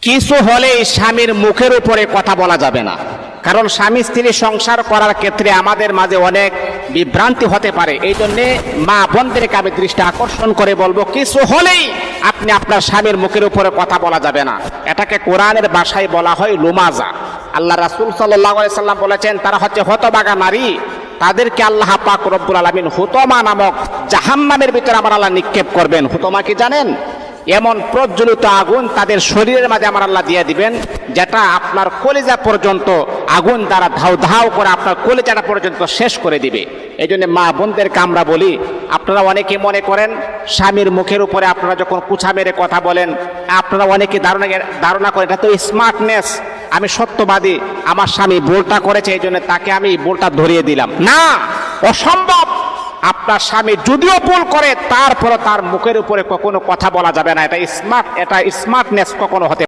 কিছু হলেই স্বামীর মুখের উপরে কথা বলা যাবে না, কারণ স্বামী স্ত্রী সংসার করার ক্ষেত্রে আমাদের মাঝে অনেক বিভ্রান্তি হতে পারে। এই জন্যে মা বোনদেরকে আমি দৃষ্টি আকর্ষণ করে বলবো, কিছু হলেই আপনি আপনার স্বামীর মুখের উপরে কথা বলা যাবে না। এটাকে কোরআনের ভাষায় বলা হয় লুমাজা। আল্লাহ রাসূল সাল্লাল্লাহু আলাইহি সাল্লাম বলেছেন, তারা হচ্ছে হতভাগা নারী, তাদেরকে আল্লাহ পাক রব্বুল আলামিন হুতমা নামক জাহান্নামের ভিতরে আমার আল্লাহ নিক্ষেপ করবেন। হুতমা কি জানেন? এমন প্রজ্বলিত আগুন তাদের শরীরের মাঝে আমার আল্লাহ দিয়ে দিবেন, যেটা আপনার কলিজা পর্যন্ত আগুন দ্বারা ধাউ ধাউ করে আপনার কলিজাটা পর্যন্ত শেষ করে দিবে। এই জন্য মা বোনদেরকে আমরা বলি, আপনারা অনেকে মনে করেন স্বামীর মুখের উপরে আপনারা যখন কুচা মেরে কথা বলেন, আপনারা অনেকে ধারণা করেন এটা তো স্মার্টনেস, আমি সত্যবাদী, আমার স্বামী ভুলটা করেছে এই জন্য তাকে আমি ভুলটা ধরিয়ে দিলাম। না, অসম্ভব। আপনার স্বামী যদিও ভুল করে, তারপরে তার মুখের উপরে কখনো কথা বলা যাবে না। এটা স্মার্টনেস কখনো হতে